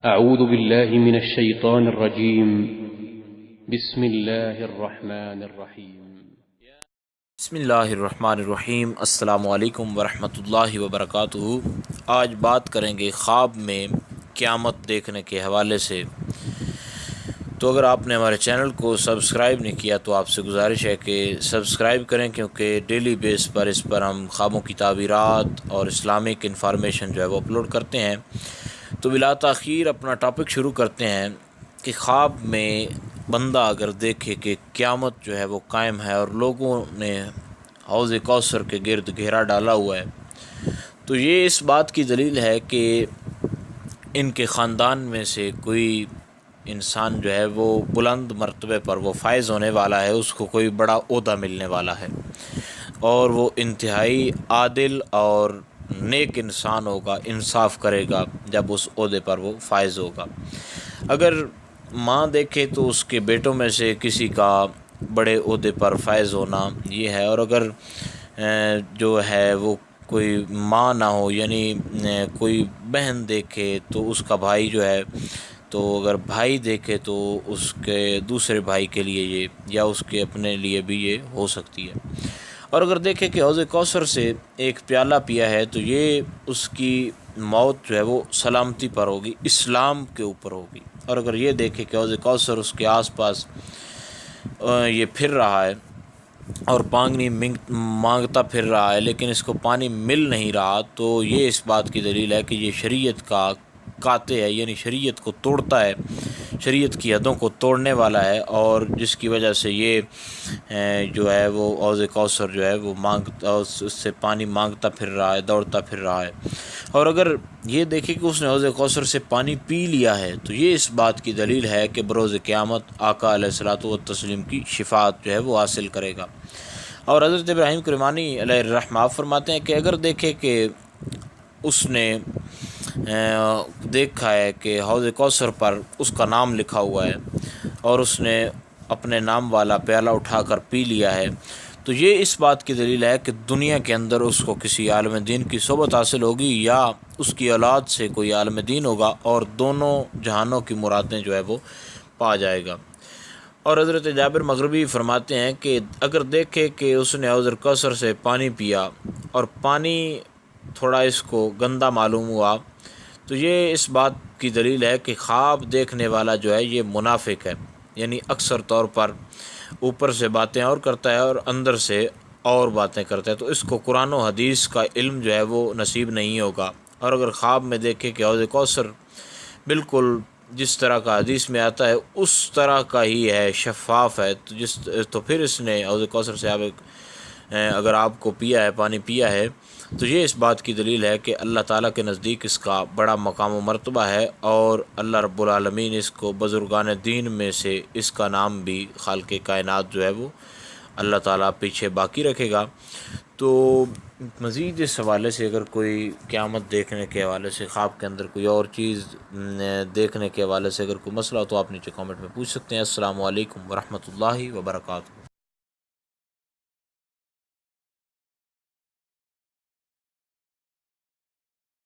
أعوذ بالله من الشيطان الرجيم. بسم الله الرحمن الرحيم. بسم اللہ الرحمن الرحیم۔ السلام علیکم ورحمۃ اللہ وبرکاتہ۔ آج بات کریں گے خواب میں قیامت دیکھنے کے حوالے سے۔ تو اگر آپ نے ہمارے چینل کو سبسکرائب نہیں کیا تو آپ سے گزارش ہے کہ سبسکرائب کریں، کیونکہ ڈیلی بیس پر اس پر ہم خوابوں کی تعبیرات اور اسلامک انفارمیشن جو ہے وہ اپلوڈ کرتے ہیں۔ تو بلا تاخیر اپنا ٹاپک شروع کرتے ہیں کہ خواب میں بندہ اگر دیکھے کہ قیامت جو ہے وہ قائم ہے اور لوگوں نے حوض کوثر کے گرد گھیرا ڈالا ہوا ہے، تو یہ اس بات کی دلیل ہے کہ ان کے خاندان میں سے کوئی انسان جو ہے وہ بلند مرتبے پر وہ فائز ہونے والا ہے، اس کو کوئی بڑا عہدہ ملنے والا ہے، اور وہ انتہائی عادل اور نیک انسان ہوگا، انصاف کرے گا جب اس عہدے پر وہ فائز ہوگا۔ اگر ماں دیکھے تو اس کے بیٹوں میں سے کسی کا بڑے عہدے پر فائز ہونا یہ ہے، اور اگر جو ہے وہ کوئی ماں نہ ہو، یعنی کوئی بہن دیکھے تو اس کا بھائی جو ہے، تو اگر بھائی دیکھے تو اس کے دوسرے بھائی کے لیے یہ، یا اس کے اپنے لیے بھی یہ ہو سکتی ہے۔ اور اگر دیکھے کہ حوض کوثر سے ایک پیالہ پیا ہے تو یہ اس کی موت جو ہے وہ سلامتی پر ہوگی، اسلام کے اوپر ہوگی۔ اور اگر یہ دیکھے کہ حوض کوثر اس کے آس پاس یہ پھر رہا ہے اور پانی مانگتا پھر رہا ہے لیکن اس کو پانی مل نہیں رہا، تو یہ اس بات کی دلیل ہے کہ یہ شریعت کا قاطع ہے، یعنی شریعت کو توڑتا ہے، شریعت کی حدوں کو توڑنے والا ہے، اور جس کی وجہ سے یہ جو ہے وہ حوض کوثر جو ہے وہ اس سے پانی مانگتا پھر رہا ہے، دوڑتا پھر رہا ہے۔ اور اگر یہ دیکھے کہ اس نے حوض کوثر سے پانی پی لیا ہے تو یہ اس بات کی دلیل ہے کہ بروز قیامت آقا علیہ الصلوۃ والتسلیم کی شفاعت جو ہے وہ حاصل کرے گا۔ اور حضرت ابراہیم کرمانی علیہ الرحمہ فرماتے ہیں کہ اگر دیکھے کہ اس نے دیکھا ہے کہ حوض کوثر پر اس کا نام لکھا ہوا ہے اور اس نے اپنے نام والا پیالہ اٹھا کر پی لیا ہے، تو یہ اس بات کی دلیل ہے کہ دنیا کے اندر اس کو کسی عالم دین کی صحبت حاصل ہوگی، یا اس کی اولاد سے کوئی عالم دین ہوگا، اور دونوں جہانوں کی مرادیں جو ہے وہ پا جائے گا۔ اور حضرت جابر مغربی فرماتے ہیں کہ اگر دیکھے کہ اس نے حوض کوثر سے پانی پیا اور پانی تھوڑا اس کو گندا معلوم ہوا، تو یہ اس بات کی دلیل ہے کہ خواب دیکھنے والا جو ہے یہ منافق ہے، یعنی اکثر طور پر اوپر سے باتیں اور کرتا ہے اور اندر سے اور باتیں کرتا ہے، تو اس کو قرآن و حدیث کا علم جو ہے وہ نصیب نہیں ہوگا۔ اور اگر خواب میں دیکھے کہ حوض کوثر بالکل جس طرح کا حدیث میں آتا ہے اس طرح کا ہی ہے، شفاف ہے، تو پھر اس نے حوض کوثر سے اگر آپ کو پیا ہے، پانی پیا ہے، تو یہ اس بات کی دلیل ہے کہ اللہ تعالیٰ کے نزدیک اس کا بڑا مقام و مرتبہ ہے، اور اللہ رب العالمین اس کو بزرگان دین میں سے اس کا نام بھی خالق کائنات جو ہے وہ اللہ تعالیٰ پیچھے باقی رکھے گا۔ تو مزید اس حوالے سے اگر کوئی قیامت دیکھنے کے حوالے سے، خواب کے اندر کوئی اور چیز دیکھنے کے حوالے سے اگر کوئی مسئلہ ہو تو آپ نیچے کامنٹ میں پوچھ سکتے ہیں۔ السلام علیکم ورحمۃ اللہ وبرکاتہ۔